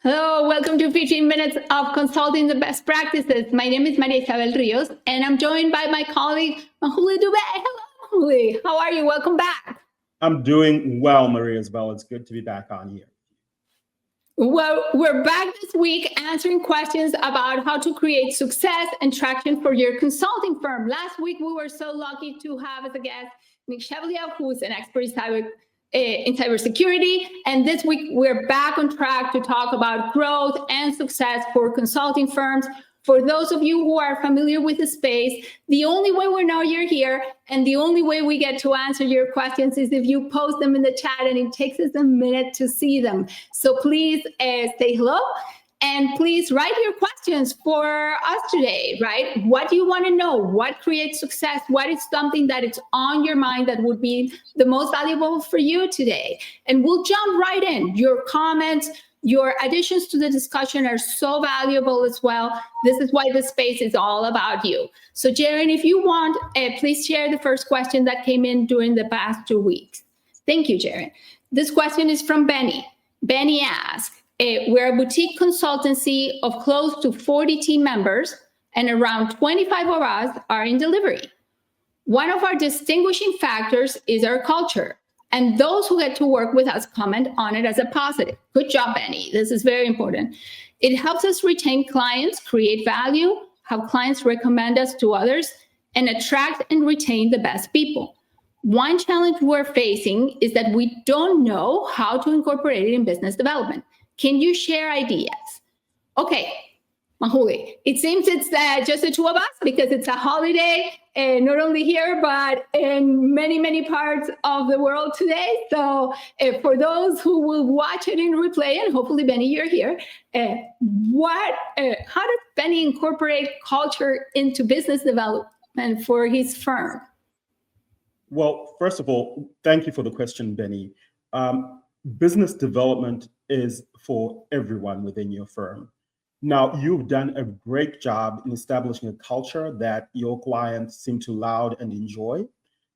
Hello, welcome to 15 Minutes of Consulting the Best Practices. My name is Maria Isabel Rios, and I'm joined by my colleague, Mahuli Dubey. Hello, Mahuli. How are you? Welcome back. I'm doing well, Maria Isabel. It's good to be back on here. Well, we're back this week answering questions about how to create success and traction for your consulting firm. Last week, we were so lucky to have as a guest Nick Chevalier, who's an expert in cybersecurity. And this week, we're back on track to talk about growth and success for consulting firms. For those of you who are familiar with the space, the only way we know you're here and the only way we get to answer your questions is if you post them in the chat, and it takes us a minute to see them. So please say hello. And please write your questions for us today, right? What do you want to know? What creates success? What is something that is on your mind that would be the most valuable for you today? And we'll jump right in. Your comments, your additions to the discussion are so valuable as well. This is why the space is all about you. So Jaren, if you want, please share the first question that came in during the past 2 weeks. Thank you, Jaren. This question is from Benny. Benny asks, we're a boutique consultancy of close to 40 team members, and around 25 of us are in delivery. One of our distinguishing factors is our culture, and those who get to work with us comment on it as a positive. Good job, Benny. This is very important. It helps us retain clients, create value, have clients recommend us to others, and attract and retain the best people. One challenge we're facing is that we don't know how to incorporate it in business development. Can you share ideas? Okay, Mahuli, it seems it's just the two of us because it's a holiday, not only here, but in many, many parts of the world today. So for those who will watch it in replay, and hopefully, Benny, you're here, how does Benny incorporate culture into business development for his firm? Well, first of all, thank you for the question, Benny. Business development is for everyone within your firm. Now, you've done a great job in establishing a culture that your clients seem to love and enjoy.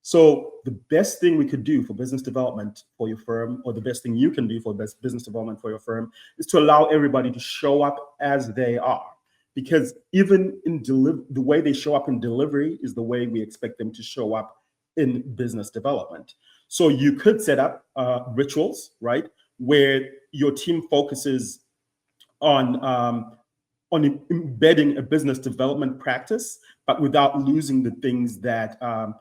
So the best thing we could do for business development for your firm, or the best thing you can do for business development for your firm, is to allow everybody to show up as they are. Because even in the way they show up in delivery is the way we expect them to show up in business development. So you could set up rituals, right, where your team focuses on embedding a business development practice, but without losing the things that have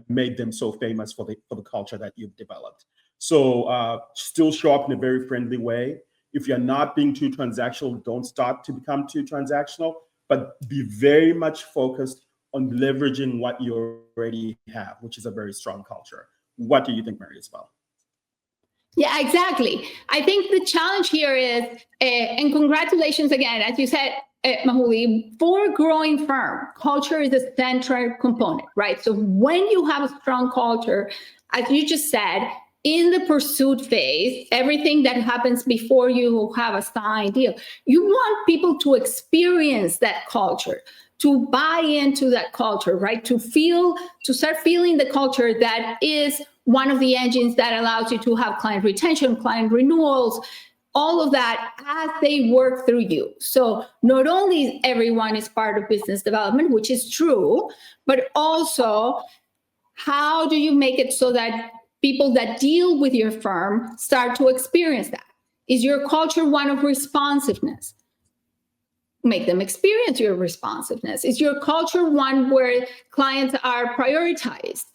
made them so famous for the culture that you've developed. So still show up in a very friendly way. If you're not being too transactional, don't start to become too transactional, but be very much focused on leveraging what you already have, which is a very strong culture. What do you think, Mary, as well? Yeah, exactly. I think the challenge here is, and congratulations again, as you said, Mahuli, for a growing firm, culture is a central component, right? So when you have a strong culture, as you just said, in the pursuit phase, everything that happens before you have a signed deal, you want people to experience that culture, to buy into that culture, right? To start feeling the culture that is one of the engines that allows you to have client retention, client renewals, all of that as they work through you. So not only everyone is part of business development, which is true, but also how do you make it so that people that deal with your firm start to experience that? Is your culture one of responsiveness? Make them experience your responsiveness. Is your culture one where clients are prioritized?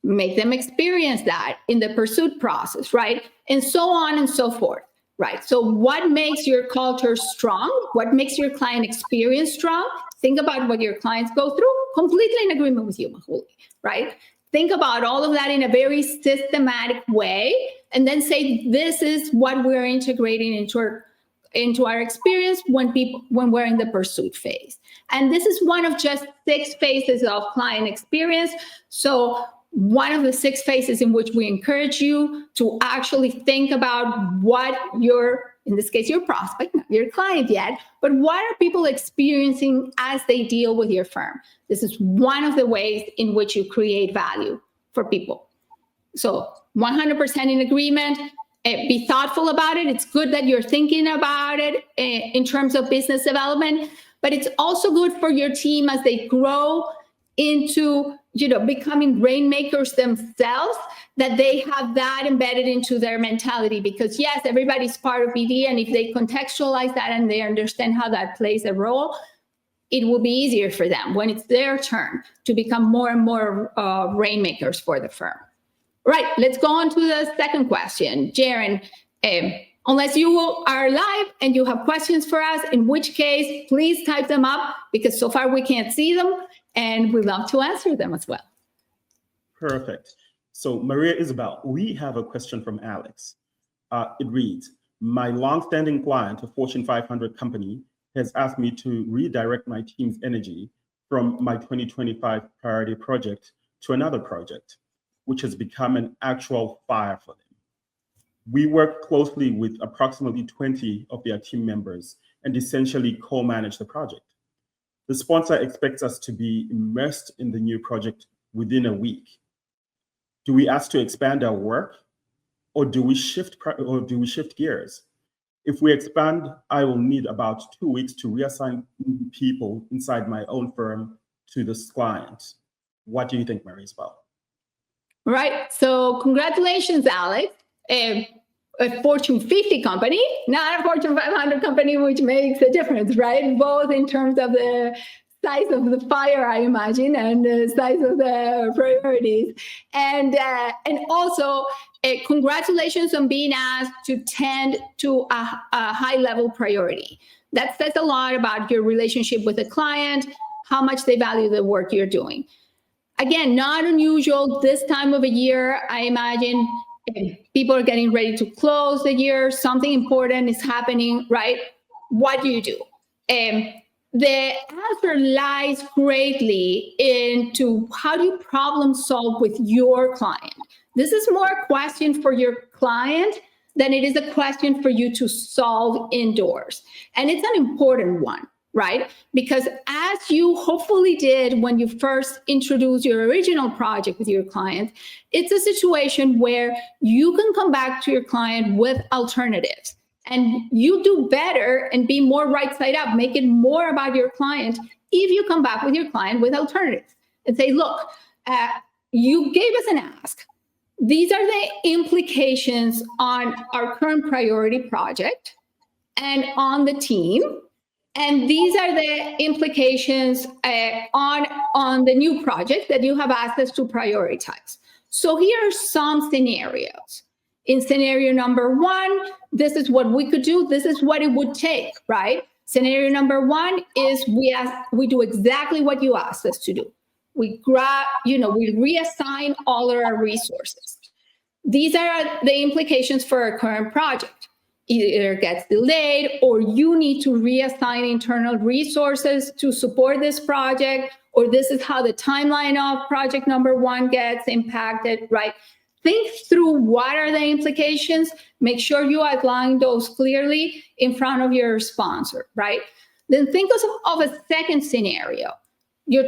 Make them experience that in the pursuit process, right? And so on and so forth, right? So what makes your culture strong? What makes your client experience strong? Think about what your clients go through. Completely in agreement with you, Mahuli, right? Think about all of that in a very systematic way, and then say, this is what we're integrating into our experience when we're in the pursuit phase. And this is one of just 6 phases of client experience. So one of the 6 phases in which we encourage you to actually think about what in this case, your prospect, not your client yet, but what are people experiencing as they deal with your firm? This is one of the ways in which you create value for people. So 100% in agreement. be thoughtful about it. It's good that you're thinking about it in terms of business development, but it's also good for your team as they grow into, becoming rainmakers themselves, that they have that embedded into their mentality. Because yes, everybody's part of BD, and if they contextualize that and they understand how that plays a role, it will be easier for them when it's their turn to become more and more rainmakers for the firm. Right, let's go on to the second question. Jaren, unless you are live and you have questions for us, in which case, please type them up, because so far we can't see them, and we'd love to answer them as well. Perfect. So Maria Isabel, we have a question from Alex. It reads, my longstanding client, a Fortune 500 company, has asked me to redirect my team's energy from my 2025 priority project to another project, which has become an actual fire for them. We work closely with approximately 20 of their team members and essentially co-manage the project. The sponsor expects us to be immersed in the new project within a week. Do we ask to expand our work, or do we shift gears? If we expand, I will need about 2 weeks to reassign people inside my own firm to this client. What do you think, Maria Isabel? Right. So congratulations, Alex. A Fortune 50 company, not a Fortune 500 company, which makes a difference, right? Both in terms of the size of the fire, I imagine, and the size of the priorities. And also, congratulations on being asked to tend to a high-level priority. That says a lot about your relationship with the client, how much they value the work you're doing. Again, not unusual this time of a year. I imagine people are getting ready to close the year. Something important is happening, right? What do you do? The answer lies greatly into how do you problem solve with your client. This is more a question for your client than it is a question for you to solve indoors. And it's an important one, right? Because as you hopefully did when you first introduced your original project with your client, it's a situation where you can come back to your client with alternatives. And you do better and be more right side up, make it more about your client if you come back with your client with alternatives and say, look, you gave us an ask. These are the implications on our current priority project and on the team. And these are the implications on the new project that you have asked us to prioritize. So here are some scenarios. In scenario number one, this is what we could do. This is what it would take, right? Scenario number one is we do exactly what you asked us to do. We reassign all of our resources. These are the implications for our current project. Either it gets delayed, or you need to reassign internal resources to support this project, or this is how the timeline of project number one gets impacted, right? Think through what are the implications. Make sure you outline those clearly in front of your sponsor, right? Then think of a second scenario. You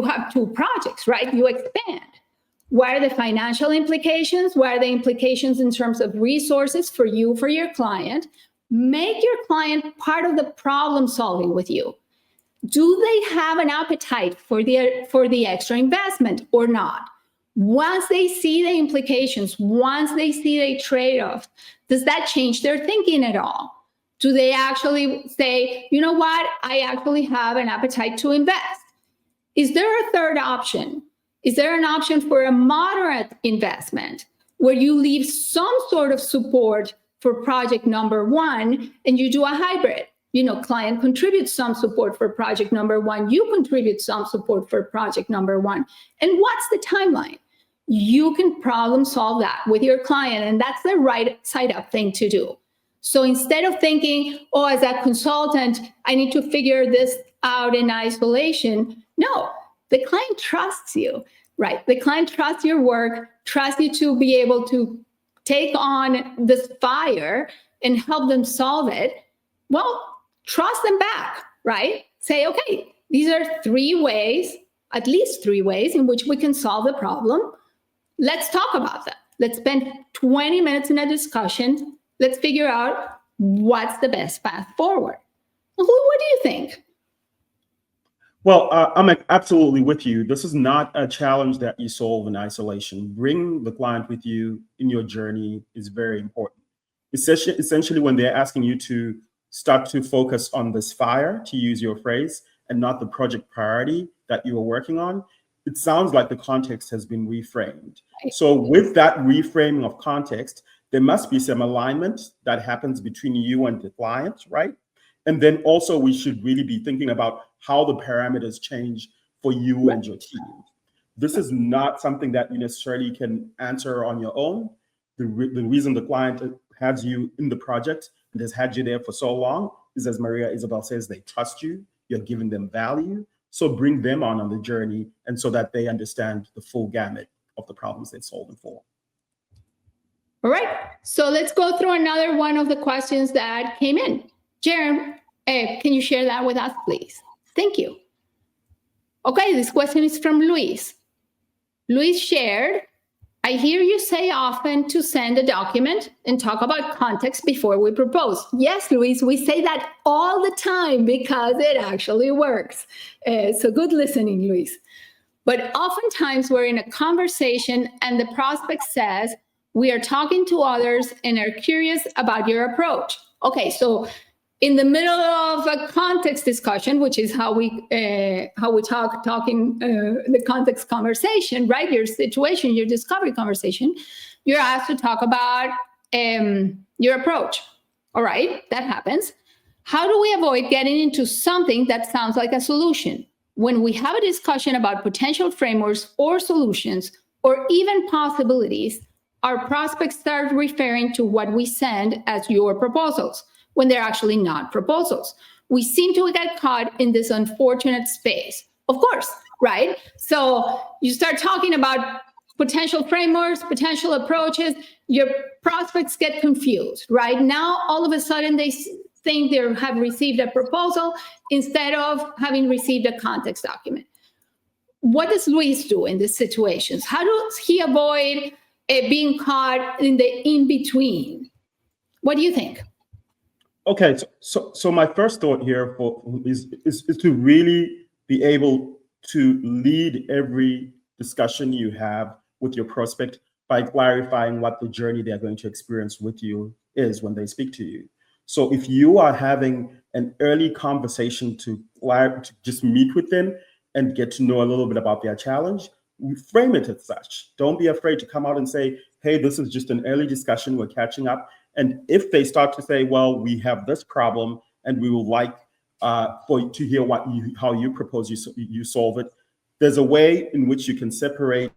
have two projects, right? You expand. What are the financial implications? What are the implications in terms of resources for you, for your client? Make your client part of the problem solving with you. Do they have an appetite for the extra investment or not? Once they see the implications, once they see the trade-off, does that change their thinking at all? Do they actually say, you know what, I actually have an appetite to invest? Is there a third option? Is there an option for a moderate investment where you leave some sort of support for project number one and you do a hybrid? Client contributes some support for project number one, you contribute some support for project number one. And what's the timeline? You can problem solve that with your client, and that's the right side up thing to do. So instead of thinking, oh, as a consultant, I need to figure this out in isolation. No, the client trusts you, right? The client trusts your work, trusts you to be able to take on this fire and help them solve it. Well, trust them back, right? Say, okay, these are at least three ways in which we can solve the problem. Let's talk about that. Let's spend 20 minutes in a discussion. Let's figure out what's the best path forward. What do you think? Well, I'm absolutely with you. This is not a challenge that you solve in isolation. Bring the client with you in your journey is very important. Essentially, when they're asking you to start to focus on this fire, to use your phrase, and not the project priority that you are working on, it sounds like the context has been reframed. So with that reframing of context, there must be some alignment that happens between you and the client, right? And then also we should really be thinking about how the parameters change for you and your team. This is not something that you necessarily can answer on your own. The reason the client has you in the project and has had you there for so long is, as Maria Isabel says, they trust you, you're giving them value. So bring them on the journey, and so that they understand the full gamut of the problems they're solving for. All right, so let's go through another one of the questions that came in. Jerem, can you share that with us, please? Thank you. Okay, this question is from Luis. Luis shared, I hear you say often to send a document and talk about context before we propose. Yes, Luis, we say that all the time because it actually works. So good listening, Luis. But oftentimes we're in a conversation and the prospect says, we are talking to others and are curious about your approach. Okay, so in the middle of a context discussion, which is how we talking the context conversation, right? Your situation, your discovery conversation, you're asked to talk about your approach. All right, that happens. How do we avoid getting into something that sounds like a solution? When we have a discussion about potential frameworks or solutions, or even possibilities, our prospects start referring to what we send as your proposals, when they're actually not proposals. We seem to get caught in this unfortunate space. Of course, right? So you start talking about potential frameworks, potential approaches, your prospects get confused, right? Now, all of a sudden, they think they have received a proposal instead of having received a context document. What does Luis do in these situations? How does he avoid being caught in the in-between? What do you think? Okay, so my first thought here is to really be able to lead every discussion you have with your prospect by clarifying what the journey they're going to experience with you is when they speak to you. So if you are having an early conversation to just meet with them and get to know a little bit about their challenge, frame it as such. Don't be afraid to come out and say, hey, this is just an early discussion, we're catching up. And if they start to say, well, we have this problem and we would like to hear how you propose you solve it, there's a way in which you can separate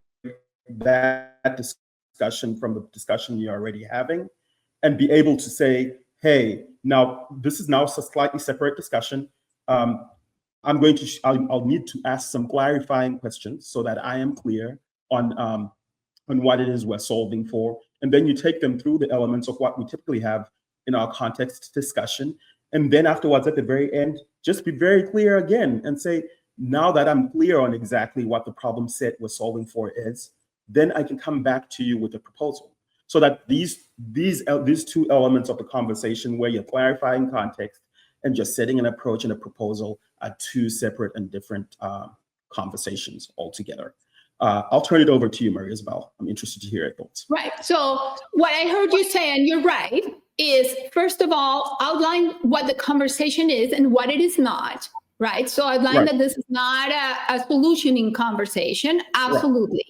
that discussion from the discussion you're already having and be able to say, hey, now this is now a slightly separate discussion. I'll need to ask some clarifying questions so that I am clear on what it is we're solving for. And then you take them through the elements of what we typically have in our context discussion. And then afterwards, at the very end, just be very clear again and say, now that I'm clear on exactly what the problem set we're solving for is, then I can come back to you with a proposal. So that these two elements of the conversation where you're clarifying context and just setting an approach and a proposal are two separate and different conversations altogether. I'll turn it over to you, Maria Isabel. I'm interested to hear your thoughts. Right. So what I heard you say, and you're right, is first of all, outline what the conversation is and what it is not. Right. So outline that this is not a solutioning conversation. Absolutely.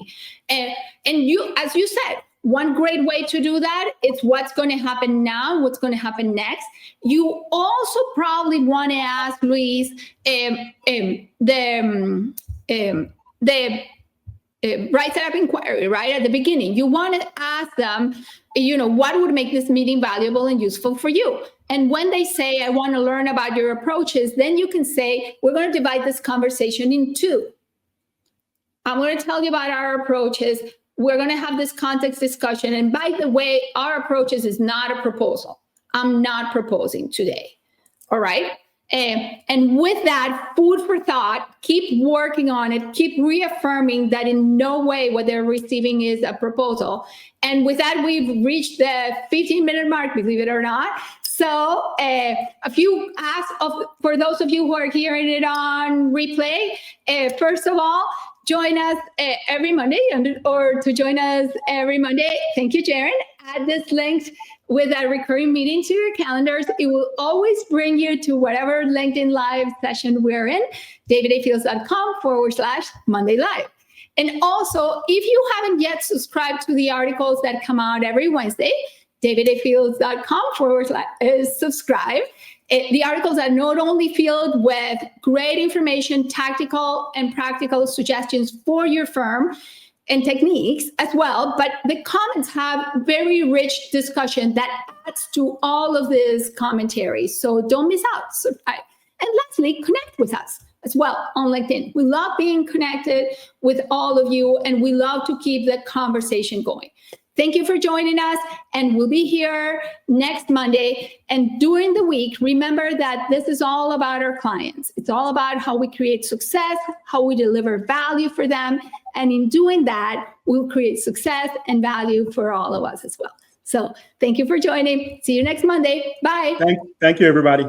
Right. And you, as you said, one great way to do that is what's going to happen now, what's going to happen next. You also probably want to ask Luis Right-SideUpInquiry, right at the beginning. You want to ask them, what would make this meeting valuable and useful for you? And when they say, I want to learn about your approaches, then you can say, we're going to divide this conversation in two. I'm going to tell you about our approaches. We're going to have this context discussion. And by the way, our approaches is not a proposal. I'm not proposing today. All right. And with that, food for thought, keep working on it, keep reaffirming that in no way what they're receiving is a proposal. And with that, we've reached the 15-minute mark, believe it or not. So a few asks for those of you who are hearing it on replay. First of all, join us every Monday, or to join us every Monday. Thank you, Jaren. Add this link with a recurring meeting to your calendars. It will always bring you to whatever LinkedIn Live session we're in, davidafields.com/Monday Live. And also, if you haven't yet subscribed to the articles that come out every Wednesday, davidafields.com/subscribe. The articles are not only filled with great information, tactical and practical suggestions for your firm and techniques as well, but the comments have very rich discussion that adds to all of this commentary. So don't miss out. And lastly, connect with us as well on LinkedIn. We love being connected with all of you, and we love to keep the conversation going. Thank you for joining us, and we'll be here next Monday. And during the week, remember that this is all about our clients. It's all about how we create success, how we deliver value for them. And in doing that, we'll create success and value for all of us as well. So thank you for joining. See you next Monday. Bye. Thank you, everybody.